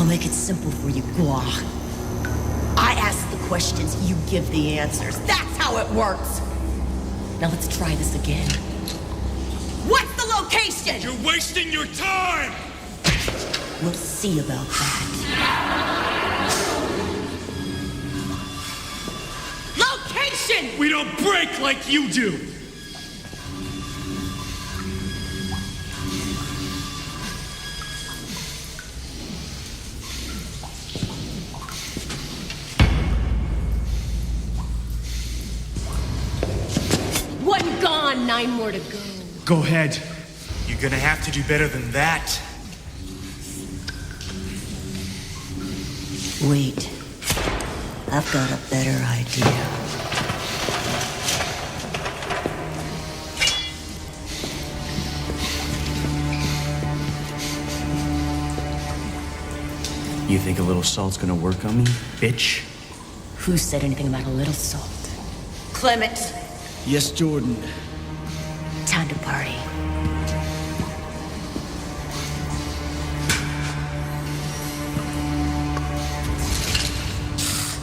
I'll make it simple for you, Gua. I ask the questions, you give the answers. That's how it works. Now let's try this again. What's the location? You're wasting your time! We'll see about that. Location! We don't break like you do! One gone, 9 more to go. Go ahead. You're gonna have to do better than that. Wait. I've got a better idea. You think a little salt's gonna work on me, bitch? Who said anything about a little salt? Clement! Yes, Jordan. Time to party.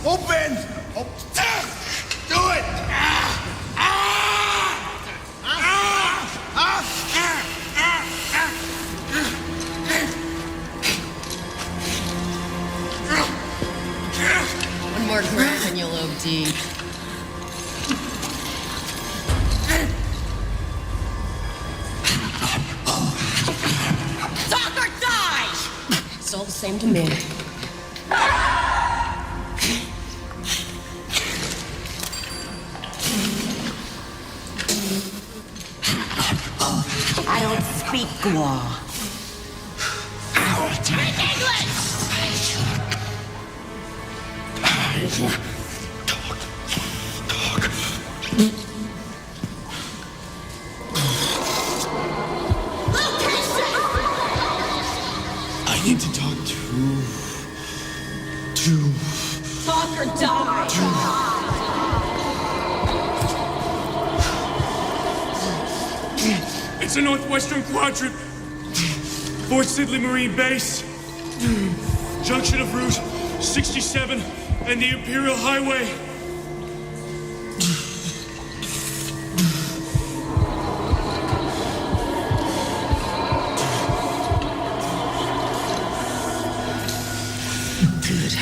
Open! Oh, do it! One more grab and you'll OD. Talk or die! It's all the same to me. I don't speak Gua. Speak English! I need to talk to... Talk or die! It's a northwestern quadrant. Fort Sidley Marine Base. Junction of Route 67 and the Imperial Highway. Good.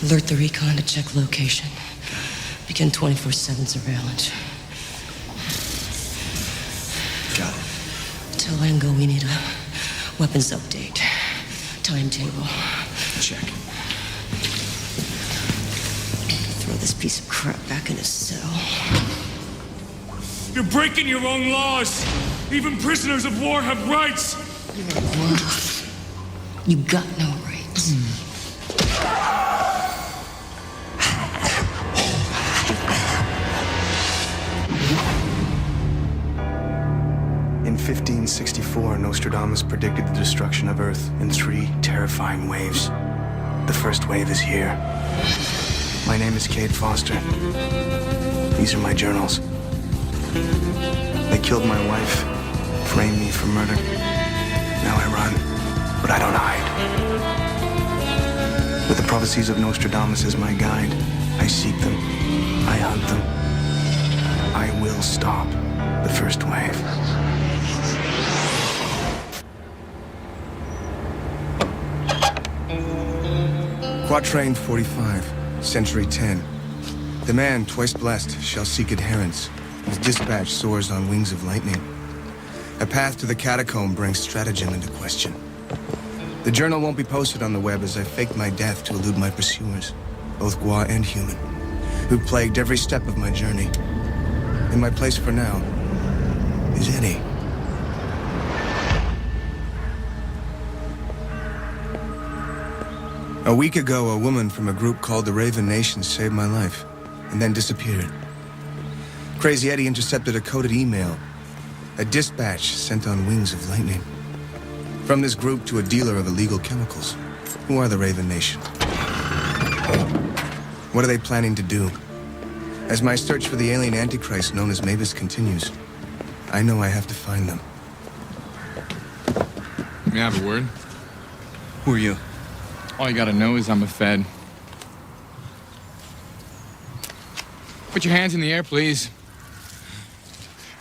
Alert the recon to check location. Begin 24/7 surveillance. Got it. Tell Ango we need a weapons update. Timetable. Check. Throw this piece of crap back in his cell. You're breaking your own laws. Even prisoners of war have rights. You're a wolf. You got no rights. In 1564, Nostradamus predicted the destruction of Earth in 3 terrifying waves. The first wave is here. My name is Cade Foster. These are my journals. They killed my wife, framed me for murder. Now I run, but I don't hide. With the prophecies of Nostradamus as my guide, I seek them, I hunt them. I will stop the first wave. Quatrain 45, Century 10. The man, twice blessed, shall seek adherents. His dispatch soars on wings of lightning. A path to the catacomb brings stratagem into question. The journal won't be posted on the web as I faked my death to elude my pursuers, both Gua and human, who plagued every step of my journey. In my place for now is Eddie. A week ago, a woman from a group called the Raven Nation saved my life, and then disappeared. Crazy Eddie intercepted a coded email, a dispatch sent on wings of lightning. From this group to a dealer of illegal chemicals. Who are the Raven Nation? What are they planning to do? As my search for the alien Antichrist known as Mavis continues, I know I have to find them. May I have a word? Who are you? All you gotta know is I'm a Fed. Put your hands in the air, please.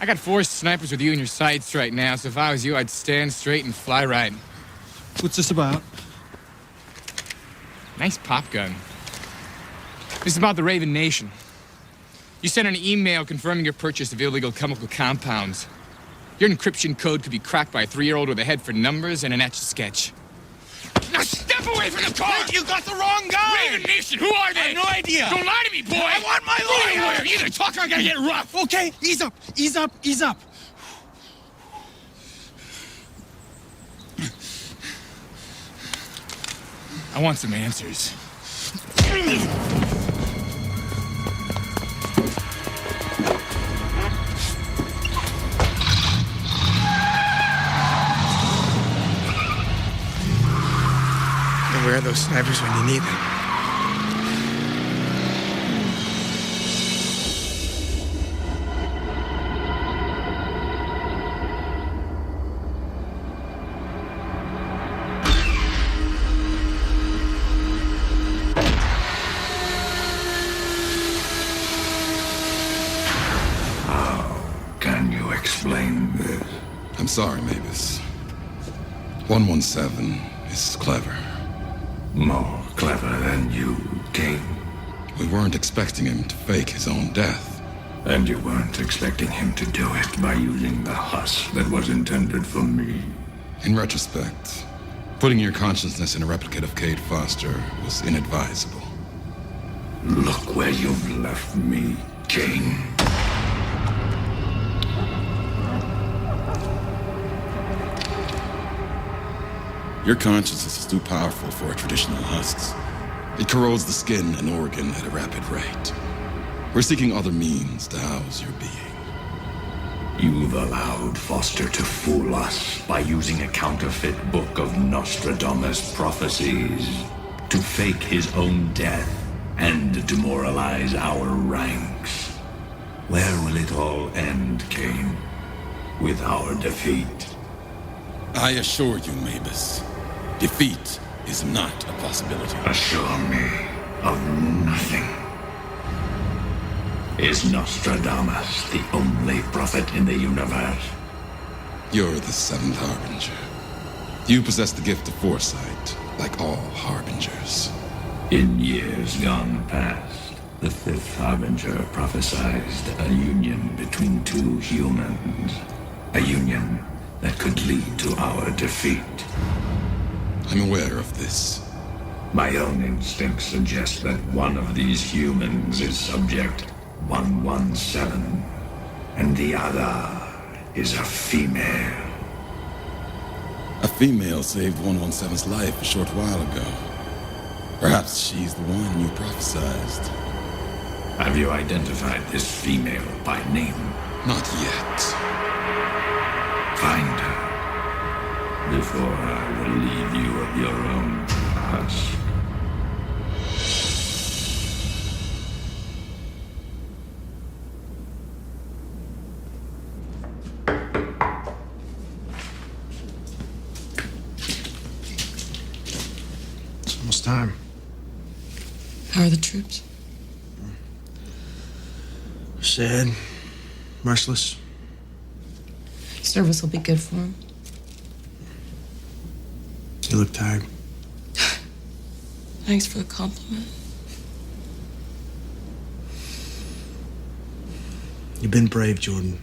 I got 4 snipers with you in your sights right now, so if I was you, I'd stand straight and fly right. What's this about? Nice pop gun. This is about the Raven Nation. You sent an email confirming your purchase of illegal chemical compounds. Your encryption code could be cracked by a 3-year-old with a head for numbers and an etch-a-sketch. Now step away from the car! Hey, you got the wrong guy! Raven Nation, who are they? I have no idea! Don't lie to me, boy! I want my lawyer! Either talk or I'm gonna get rough! Okay, ease up, ease up, ease up. I want some answers. Where are those snipers when you need them? Can you explain this? I'm sorry, Mavis. 117 is clever. More clever than you, King. We weren't expecting him to fake his own death. And you weren't expecting him to do it by using the husk that was intended for me. In retrospect, putting your consciousness in a replicate of Cade Foster was inadvisable. Look where you've left me, King. Your consciousness is too powerful for a traditional husk. It corrodes the skin and organ at a rapid rate. We're seeking other means to house your being. You've allowed Foster to fool us by using a counterfeit book of Nostradamus' prophecies to fake his own death and demoralize our ranks. Where will it all end, Cain? With our defeat? I assure you, Mavis, defeat is not a possibility. Assure me of nothing. Is Nostradamus the only prophet in the universe? You're the 7th Harbinger. You possess the gift of foresight, like all Harbingers. In years gone past, the 5th Harbinger prophesied a union between 2 humans. A union that could lead to our defeat. I'm aware of this. My own instincts suggest that one of these humans is Subject 117, and the other is a female. A female saved 117's life a short while ago. Perhaps she's the one you prophesized. Have you identified this female by name? Not yet. Find her before I relieve you of your own husk. It's almost time. How are the troops? Sad, restless. Service will be good for him. You look tired. Thanks for the compliment. You've been brave, Jordan.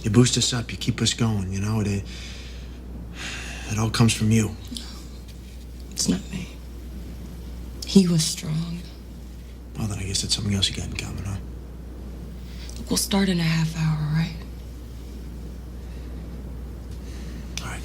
You boost us up, you keep us going, you know? It all comes from you. It's not me. He was strong. Well, then I guess that's something else you got in common, huh? Look, we'll start in a half hour, right? All right.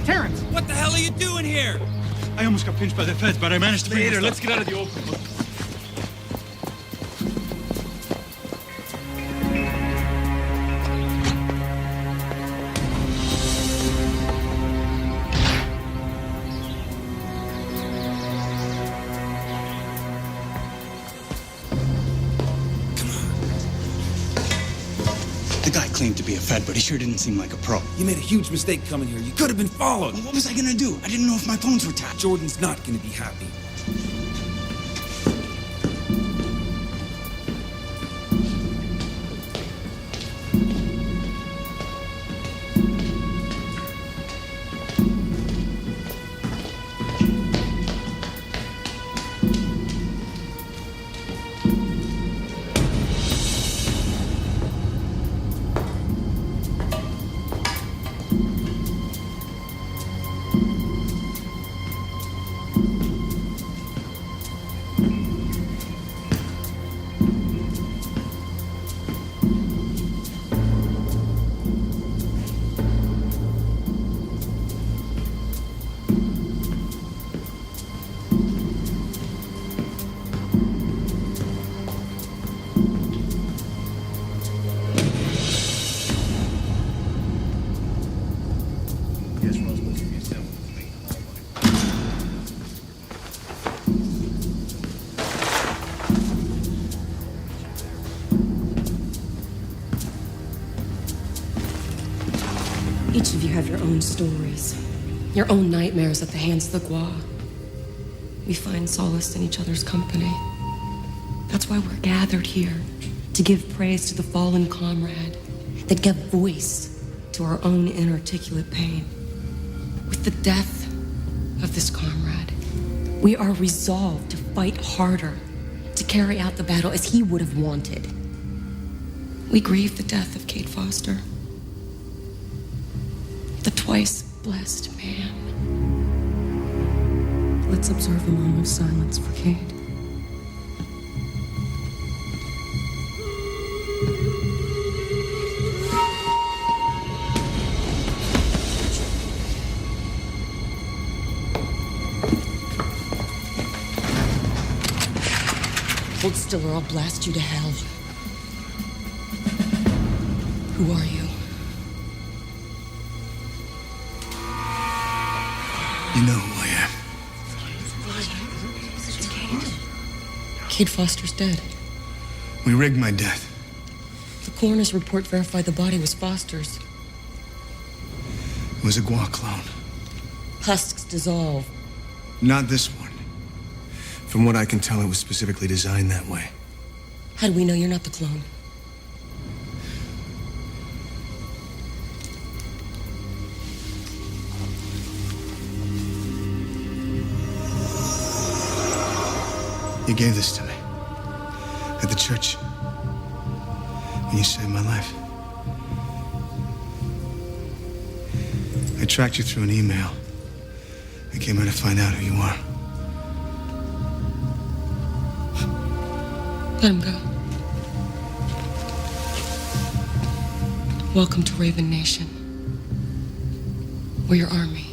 Terrence! What the hell are you doing here? I almost got pinched by the feds, but I managed to bring Later, this let's up. get out of the open. The guy claimed to be a Fed, but he sure didn't seem like a pro. You made a huge mistake coming here. You could have been followed. What was I gonna do? I didn't know if my phones were tapped. Jordan's not gonna be happy. Each of you have your own stories, your own nightmares at the hands of the Gua. We find solace in each other's company. That's why we're gathered here, to give praise to the fallen comrade, that give voice to our own inarticulate pain. With the death of this comrade, we are resolved to fight harder, to carry out the battle as he would have wanted. We grieve the death of Kate Foster, the twice blessed man. Let's observe a moment of silence for Kate. Hold still or I'll blast you to hell. Who are you? You know who I am. Kate Foster's dead. We rigged my death. The coroner's report verified the body was Foster's. It was a Gua clone. Husks dissolve. Not this one. From what I can tell, it was specifically designed that way. How do we know you're not the clone? You gave this to me. At the church. When you saved my life. I tracked you through an email. I came here to find out who you are. Let him go. Welcome to Raven Nation. We're your army.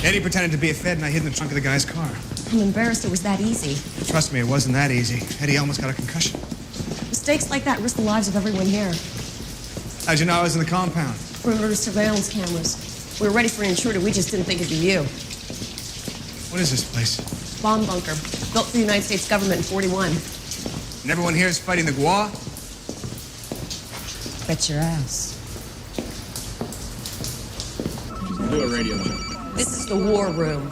Eddie pretended to be a Fed and I hid in the trunk of the guy's car. I'm embarrassed it was that easy. Trust me, it wasn't that easy. Eddie almost got a concussion. Mistakes like that risk the lives of everyone here. How'd you know I was in the compound? Perimeter surveillance cameras. We were ready for an intruder, we just didn't think it'd be you. What is this place? Bomb bunker. Built for the United States government in 41. And everyone here is fighting the Gua? Bet your ass. Do a radio. This is the war room.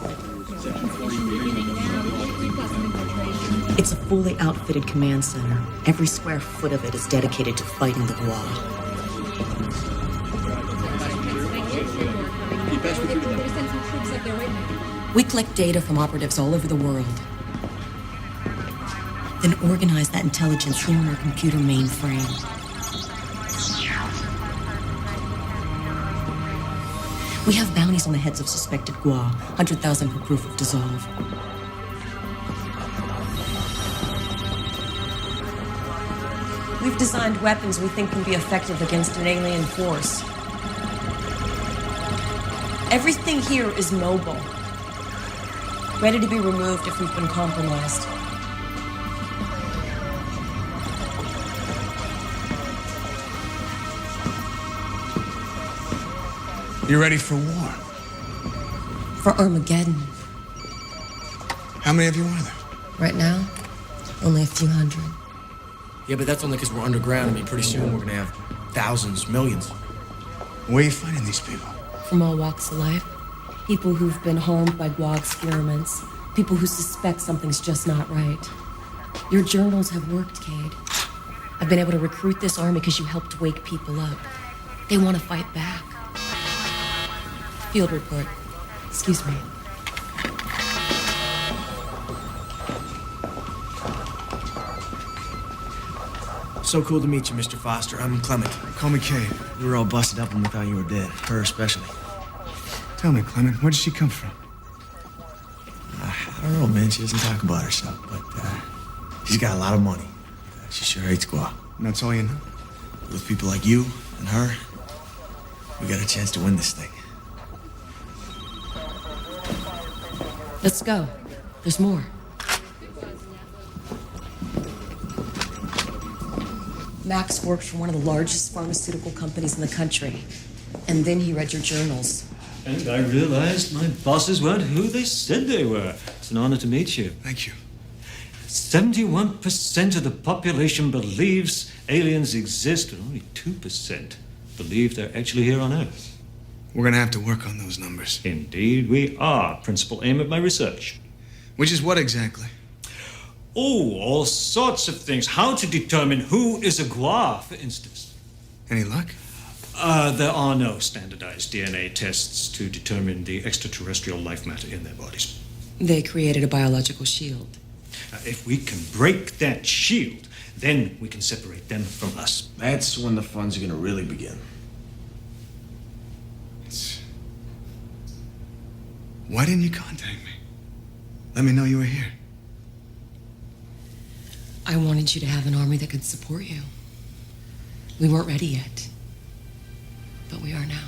It's a fully outfitted command center. Every square foot of it is dedicated to fighting the Gua. We collect data from operatives all over the world. Then organize that intelligence here on our computer mainframe. We have bounties on the heads of suspected Gua, 100,000 for proof of dissolve. We We've designed weapons we think can be effective against an alien force. Everything here is mobile, ready to be removed if we've been compromised. You ready for war? For Armageddon. How many of you are there? Right now, only a few hundred. Yeah, but that's only because we're underground. I mean, pretty soon we're gonna have thousands, millions. Where are you finding these people? From all walks of life. People who've been harmed by Guag experiments. People who suspect something's just not right. Your journals have worked, Cade. I've been able to recruit this army because you helped wake people up. They want to fight back. Field report. Excuse me. So cool to meet you, Mr. Foster. I'm Clement. Call me Cade. We were all busted up and we thought you were dead. Her especially. Tell me, Clement, where did she come from? I don't know, man. She doesn't talk about herself, but she's got a lot of money. She sure hates Guag. And that's all you know? With people like you and her, we got a chance to win this thing. Let's go. There's more. Max works for one of the largest pharmaceutical companies in the country. And then he read your journals. And I realized my bosses weren't who they said they were. It's an honor to meet you. Thank you. 71% of the population believes aliens exist, and only 2% believe they're actually here on Earth. We're gonna have to work on those numbers. Indeed, we are. Principal aim of my research. Which is what exactly? Oh, all sorts of things. How to determine who is a Guag, for instance. Any luck? There are no standardized DNA tests to determine the extraterrestrial life matter in their bodies. They created a biological shield. If we can break that shield, then we can separate them from us. That's when the fun's are gonna really begin. Why didn't you contact me? Let me know you were here. I wanted you to have an army that could support you. We weren't ready yet, but we are now.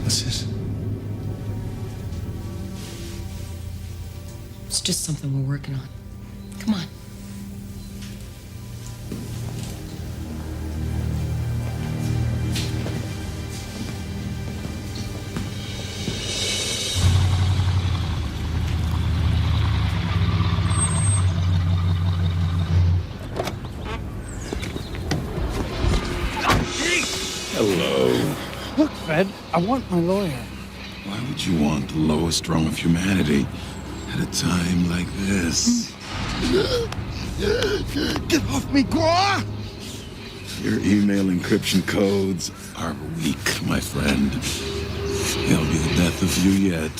What's this? It's just something we're working on. Come on. Hello. Look, Fred, I want my lawyer. Why would you want the lowest rung of humanity at a time like this? Get off me, Guag! Your email encryption codes are weak, my friend. They'll be the death of you yet.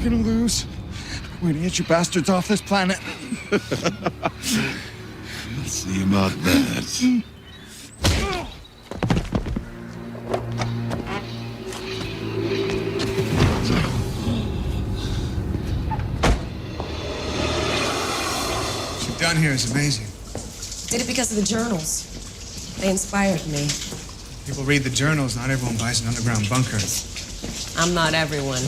You're gonna lose. We're gonna get you bastards off this planet. We'll see about that. Down here is amazing. Did it because of the journals. They inspired me. People read the journals, not everyone buys an underground bunker. I'm not everyone.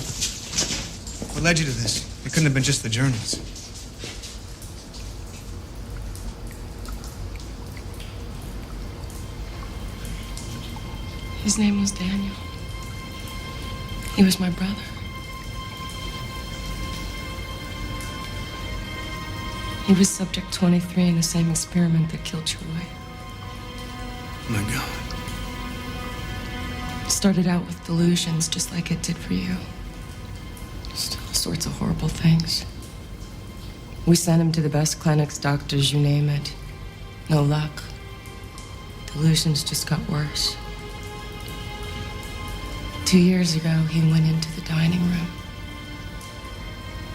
What led you to this? It couldn't have been just the journals. His name was Daniel. He was my brother. He was subject 23 in the same experiment that killed Troy. My God. Started out with delusions, just like it did for you. Just all sorts of horrible things. We sent him to the best clinics, doctors, you name it. No luck. Delusions just got worse. 2 years ago, he went into the dining room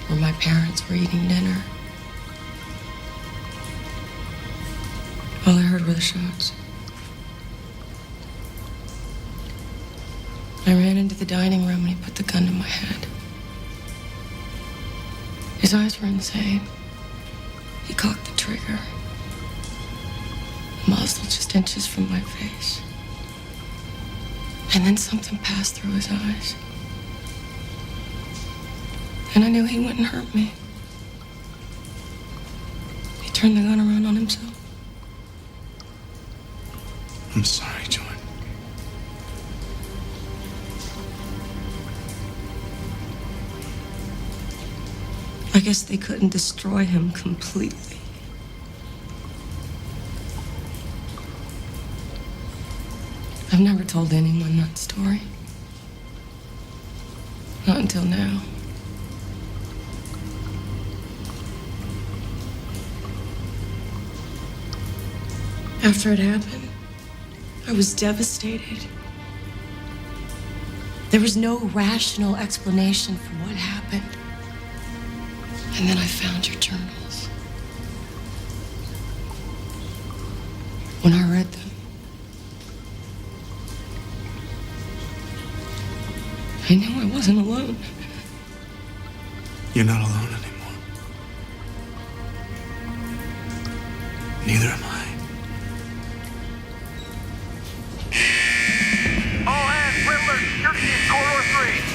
where my parents were eating dinner. All I heard were the shots. I ran into the dining room and he put the gun to my head. His eyes were insane. He cocked the trigger. The muzzle just inches from my face. And then something passed through his eyes. And I knew he wouldn't hurt me. He turned the gun around on himself. I'm sorry, Jordan. I guess they couldn't destroy him completely. I've never told anyone that story. Not until now. After it happened, I was devastated. There was no rational explanation for what happened. And then I found your journals. When I read them, I knew I wasn't alone. You're not alone anymore. Neither am I. All hands, Riddler, shooting in corridor 3.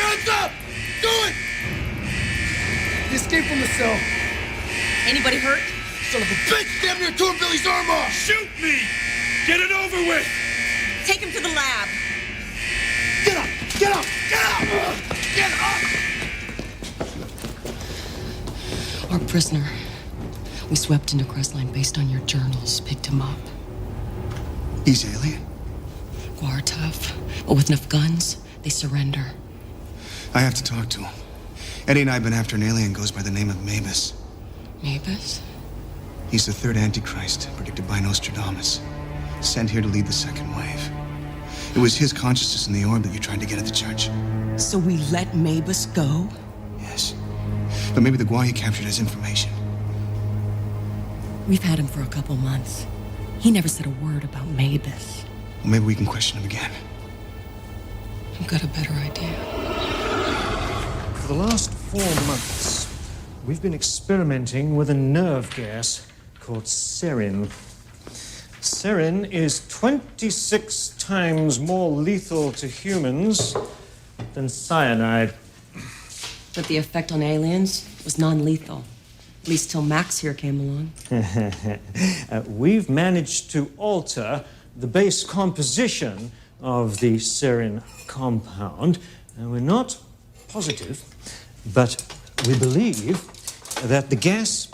Hands up! Do it! He escaped from the cell. Anybody hurt? Son of a bitch! Damn near tore Billy's arm off! Shoot me! Get it over with! Take him to the lab. Get up! Get up! Get up! Get up! Our prisoner. We swept into Crestline based on your journals, picked him up. He's alien? Guar tough, but with enough guns, they surrender. I have to talk to him. Eddie and I have been after an alien goes by the name of Mavis. Mavis? He's the third Antichrist, predicted by Nostradamus. Sent here to lead the second wave. It was his consciousness in the orb that you tried to get at the church. So we let Mavis go? Yes. But maybe the Guar you captured has information. We've had him for a couple months. He never said a word about Mavis. Well, maybe we can question him again. I've got a better idea. For the last 4 months, we've been experimenting with a nerve gas called sarin. Sarin is 26 times more lethal to humans than cyanide. But the effect on aliens was non-lethal. At least till Max here came along. We've managed to alter the base composition of the sarin compound. And we're not positive, but we believe that the gas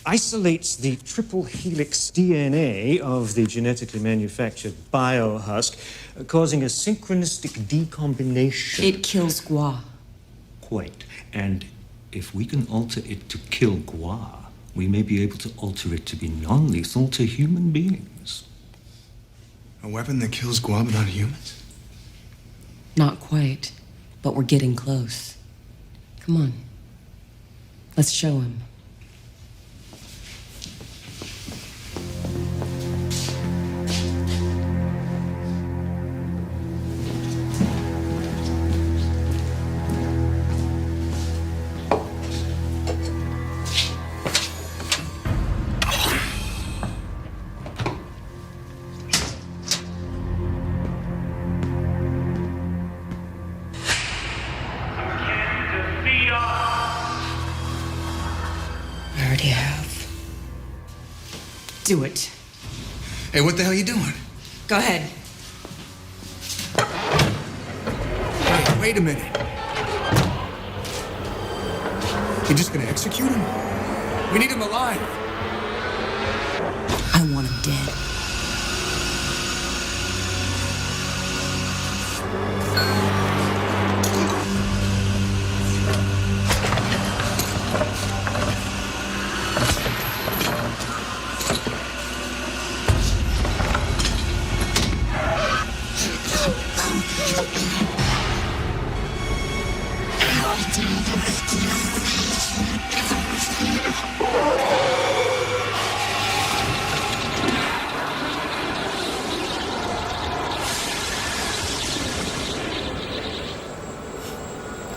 isolates the triple helix DNA of the genetically manufactured biohusk, causing a synchronistic decombination. It kills Guar. Quite. And if we can alter it to kill Guar, we may be able to alter it to be non-lethal to human beings. A weapon that kills Guar but not humans? Not quite, but we're getting close. Come on. Let's show him. I already have. Do it. Hey, what the hell are you doing? Go ahead. Hey, wait a minute. You're just gonna execute him? We need him alive. I want him dead.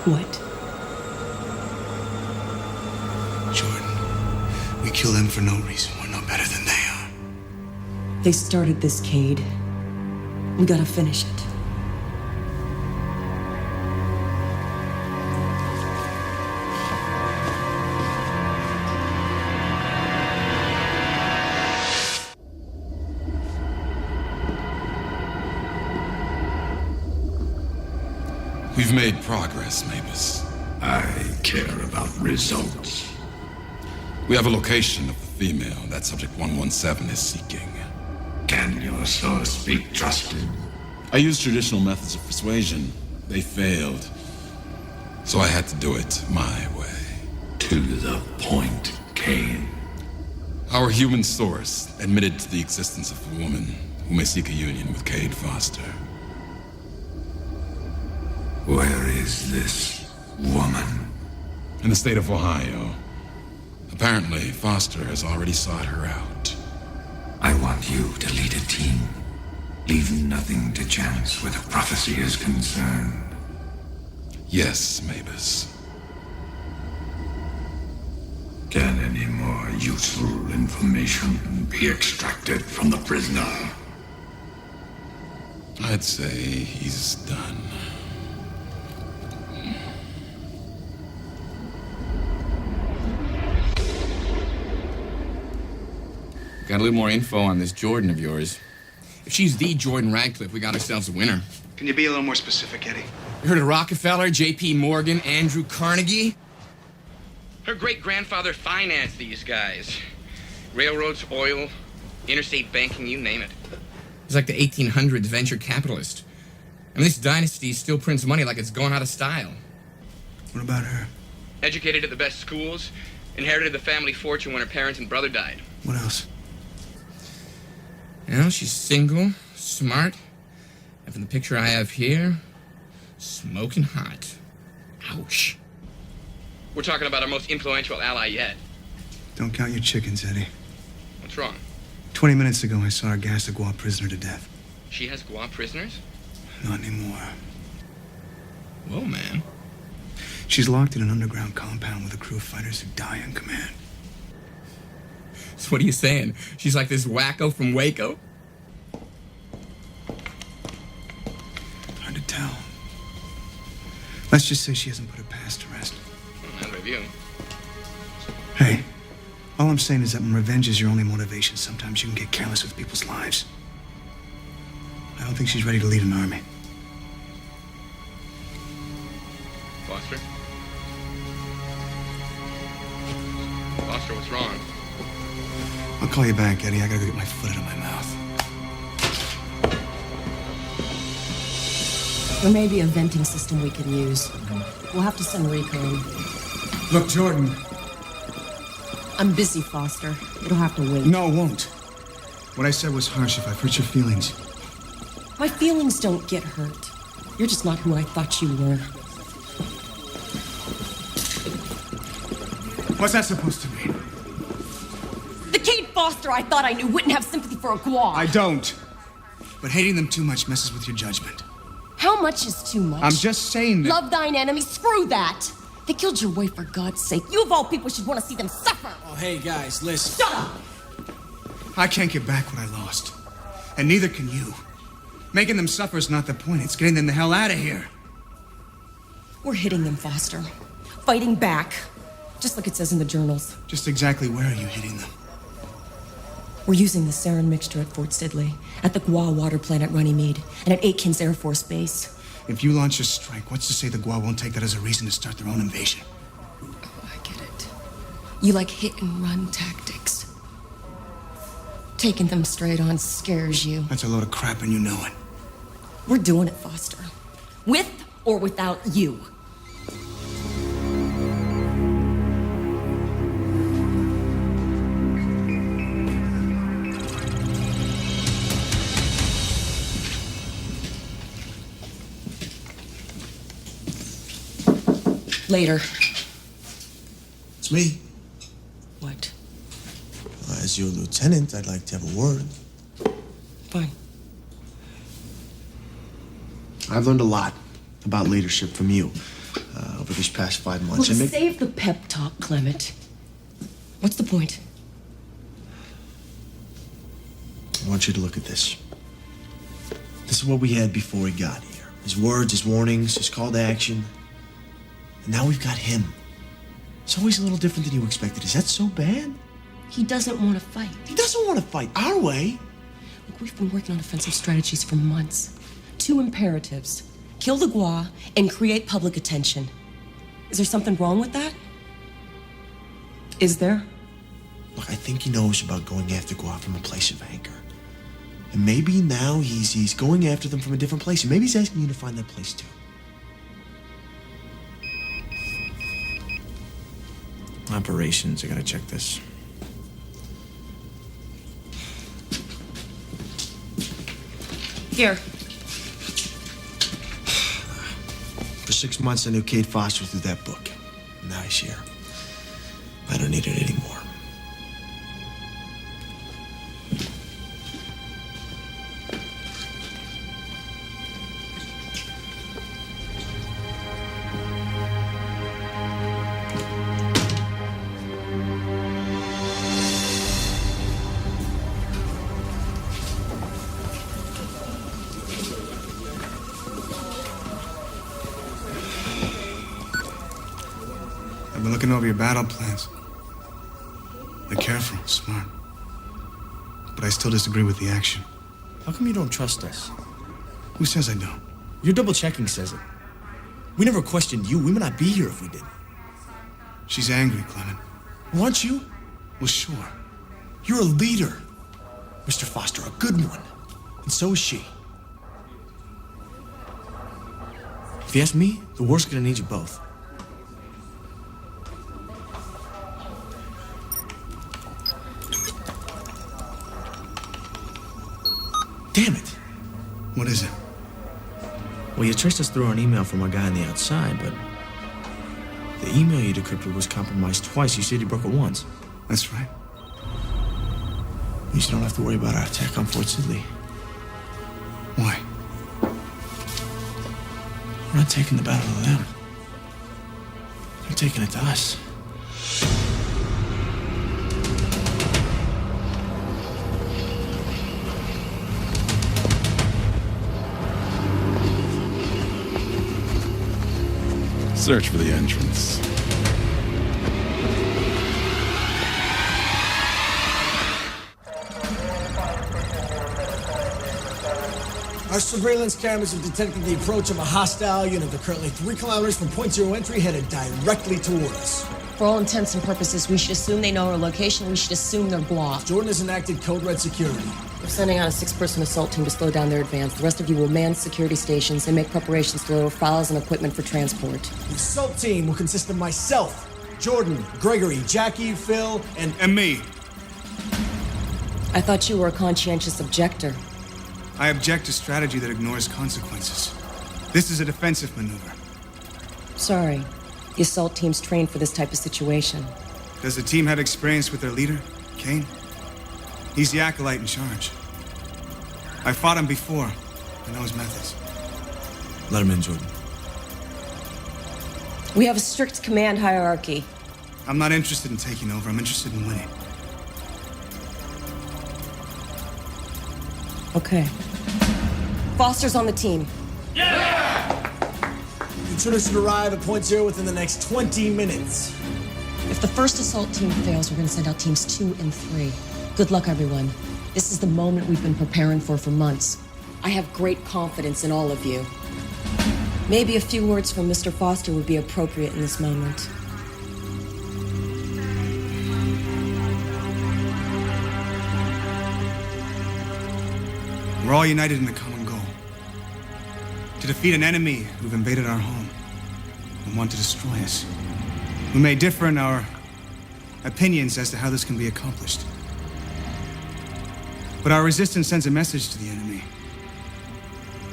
What? Jordan, we kill them for no reason. We're no better than they are. They started this, Cade. We gotta finish it. We've made progress, Mavis. I care about results. We have a location of the female that Subject 117 is seeking. Can your source be trusted? I used traditional methods of persuasion. They failed. So I had to do it my way. To the point, Kane. Our human source admitted to the existence of a woman who may seek a union with Cade Foster. Where is this woman? In the state of Ohio. Apparently, Foster has already sought her out. I want you to lead a team. Leave nothing to chance where the prophecy is concerned. Yes, Mavis. Can any more useful information be extracted from the prisoner? I'd say he's done. Got a little more info on this Jordan of yours. If she's the Jordan Radcliffe, we got ourselves a winner. Can you be a little more specific, Eddie? You heard of Rockefeller, J.P. Morgan, Andrew Carnegie? Her great-grandfather financed these guys. Railroads, oil, interstate banking, you name it. It's like the 1800s venture capitalist. I mean, this dynasty still prints money like it's going out of style. What about her? Educated at the best schools, inherited the family fortune when her parents and brother died. What else? You know, she's single, smart, and from the picture I have here, smoking hot. Ouch. We're talking about our most influential ally yet. Don't count your chickens, Eddie. What's wrong? 20 minutes ago, I saw her gas a Gua prisoner to death. She has Gua prisoners? Not anymore. Whoa, man. She's locked in an underground compound with a crew of fighters who die on command. So what are you saying? She's like this wacko from Waco? Hard to tell. Let's just say she hasn't put her past to rest. Not review. Hey, all I'm saying is that when revenge is your only motivation, sometimes you can get careless with people's lives. I don't think she's ready to lead an army. Foster? Foster, what's wrong? I'll call you back, Eddie. I gotta go get my foot out of my mouth. There may be a venting system we can use. We'll have to send Rico in. Look, Jordan. I'm busy, Foster. It'll have to wait. No, it won't. What I said was harsh. If I've hurt your feelings. My feelings don't get hurt. You're just not who I thought you were. What's that supposed to mean? The Cade Foster I thought I knew wouldn't have sympathy for a Gua. I don't. But hating them too much messes with your judgment. How much is too much? I'm just saying that... Love thine enemy, screw that! They killed your wife for God's sake. You of all people should want to see them suffer! Oh, hey, guys, listen. Shut up! I can't get back what I lost. And neither can you. Making them suffer is not the point. It's getting them the hell out of here. We're hitting them, Foster. Fighting back. Just like it says in the journals. Just exactly where are you hitting them? We're using the sarin mixture at Fort Sidley, at the Gua water plant at Runnymede, and at Aitkins Air Force Base. If you launch a strike, what's to say the Gua won't take that as a reason to start their own invasion? Oh, I get it. You like hit-and-run tactics. Taking them straight on scares you. That's a load of crap and you know it. We're doing it, Foster. With or without you. Later. It's me. What? As your lieutenant, I'd like to have a word. Fine. I've learned a lot about leadership from you over these past 5 months. Look, save the pep talk, Clement. What's the point? I want you to look at this. This is what we had before he got here. His words, his warnings, his call to action. And now we've got him. It's always a little different than you expected. Is that so bad? He doesn't want to fight. He doesn't want to fight our way. Look, we've been working on offensive strategies for months. 2 imperatives. Kill the Gua and create public attention. Is there something wrong with that? Is there? Look, I think he knows about going after Gua from a place of anger. And maybe now he's going after them from a different place. And maybe he's asking you to find that place too. Operations, I gotta check this. Here. For 6 months, I knew Kate Foster through that book. Now he's here. I don't need it anymore. I've been looking over your battle plans. They're careful, smart. But I still disagree with the action. How come you don't trust us? Who says I don't? Your double checking says it. We never questioned you. We might not be here if we did. She's angry, Clement. Aren't you? Well, sure. You're a leader, Mr. Foster, a good one. And so is she. If you ask me, the war's gonna need you both. Damn it. What is it? Well, you traced us through an email from a guy on the outside, but the email you decrypted was compromised twice. You said you broke it once. That's right. You don't have to worry about our attack on Fort Sidley. Why? We're not taking the battle to them. They're taking it to us. Search for the entrance. Our surveillance cameras have detected the approach of a hostile unit. They're currently 3 kilometers from Point Zero entry, headed directly toward us. For all intents and purposes, we should assume they know our location. We should assume they're blocked. Jordan has enacted Code Red security. We're sending out a 6-person assault team to slow down their advance. The rest of you will man security stations and make preparations to lower files and equipment for transport. The assault team will consist of myself, Jordan, Gregory, Jackie, Phil, and me. I thought you were a conscientious objector. I object to strategy that ignores consequences. This is a defensive maneuver. Sorry. The assault team's trained for this type of situation. Does the team have experience with their leader, Kane? He's the acolyte in charge. I fought him before. I know his methods. Let him in, Jordan. We have a strict command hierarchy. I'm not interested in taking over. I'm interested in winning. Okay. Foster's on the team. Intruders should arrive at Point Zero within the next 20 minutes. If the first assault team fails, we're going to send out teams 2 and 3. Good luck, everyone. This is the moment we've been preparing for months. I have great confidence in all of you. Maybe a few words from Mr. Foster would be appropriate in this moment. We're all united in a common goal. To defeat an enemy who've invaded our home and want to destroy us. We may differ in our opinions as to how this can be accomplished. But our resistance sends a message to the enemy.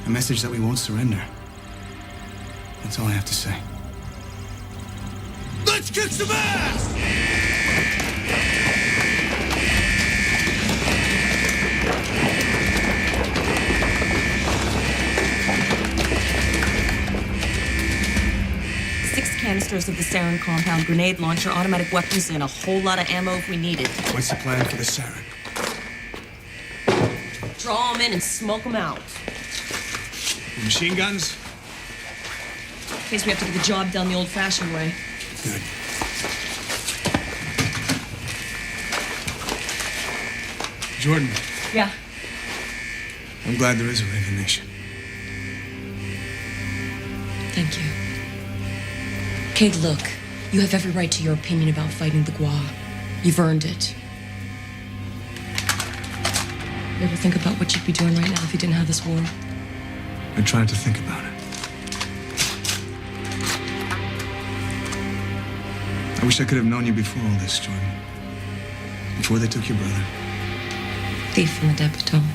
A message that we won't surrender. That's all I have to say. Let's kick some ass! canisters of the sarin compound, grenade launcher, automatic weapons, and a whole lot of ammo if we need it. What's the plan for the sarin? Draw them in and smoke them out. Machine guns? In case we have to get the job done the old-fashioned way. Good. Jordan. Yeah. I'm glad there is a Raven Nation. Thank you. Cade, look. You have every right to your opinion about fighting the Gua. You've earned it. You ever think about what you'd be doing right now if you didn't have this war? I tried to think about it. I wish I could have known you before all this, Jordan. Before they took your brother. Thief from the debutante.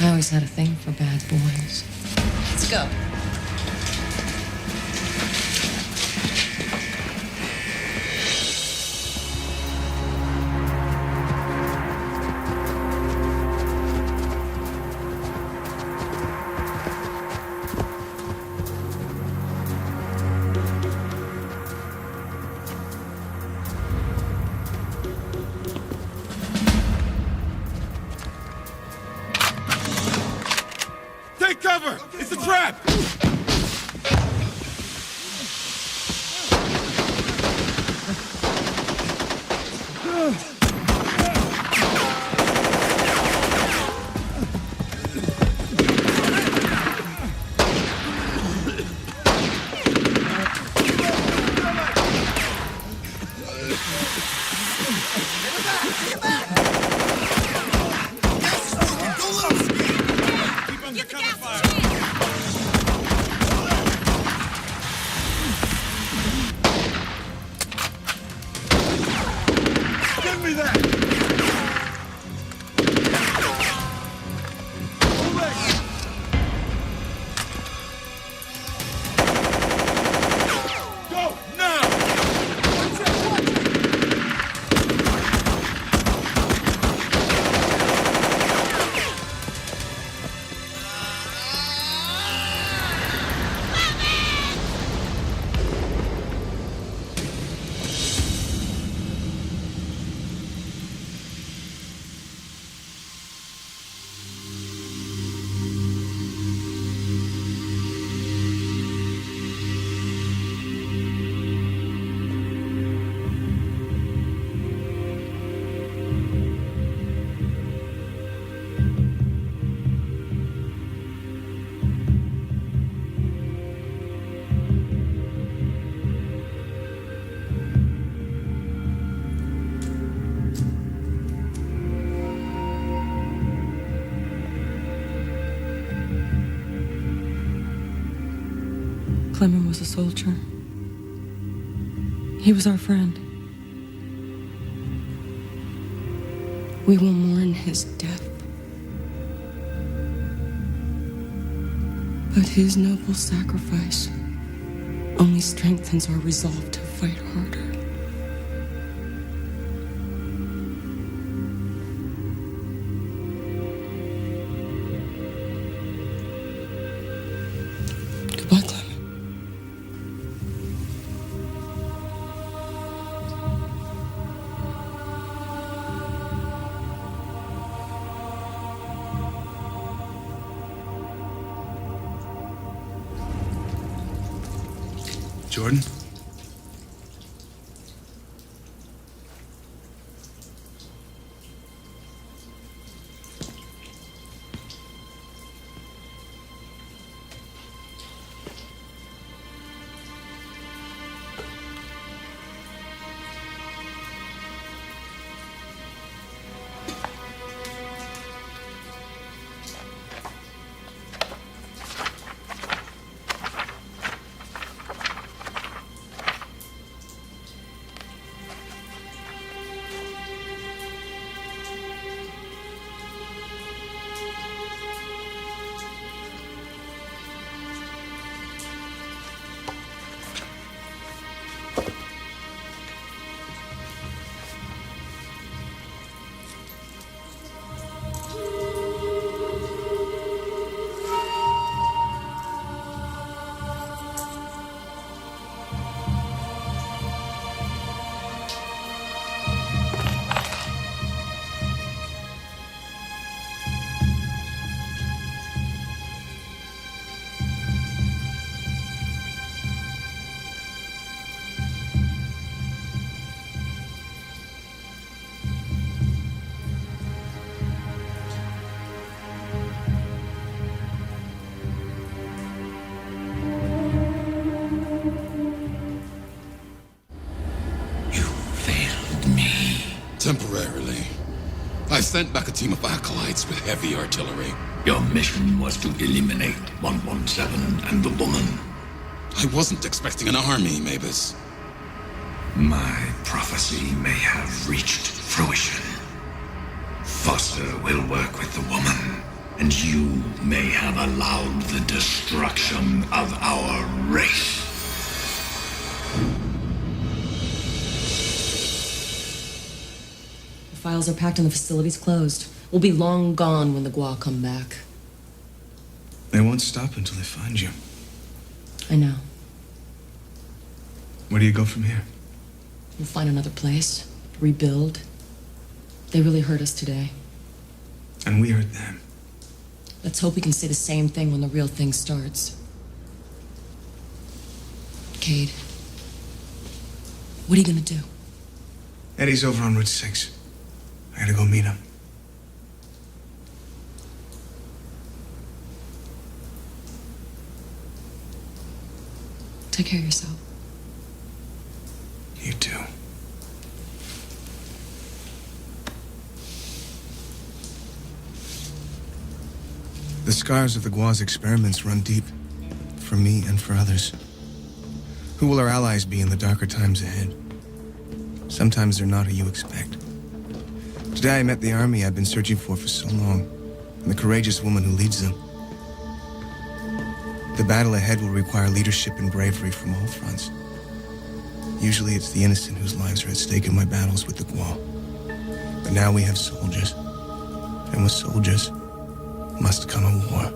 I always had a thing for bad boys. Let's go. Take cover! It's a trap! Give me that! Go, now! Clement was a soldier. He was our friend. We will mourn his death. But his noble sacrifice only strengthens our resolve to fight harder. Goodbye, Clement. Jordan? sent back a team of acolytes with heavy artillery. Your mission was to eliminate 117 and the woman. I wasn't expecting an army, Mavis. My prophecy may have reached fruition. Foster will work with the woman, and you may have allowed the destruction of our race. The files are packed and the facility's closed. We'll be long gone when the Gua come back. They won't stop until they find you. I know. Where do you go from here? We'll find another place. Rebuild. They really hurt us today. And we hurt them. Let's hope we can say the same thing when the real thing starts. Cade. What are you gonna do? Eddie's over on Route 6. I gotta go meet him. Take care of yourself. You too. The scars of the Gua's experiments run deep, for me and for others. Who will our allies be in the darker times ahead? Sometimes they're not who you expect. Today I met the army I've been searching for so long, and the courageous woman who leads them. The battle ahead will require leadership and bravery from all fronts. Usually it's the innocent whose lives are at stake in my battles with the Gua. But now we have soldiers, and with soldiers must come a war.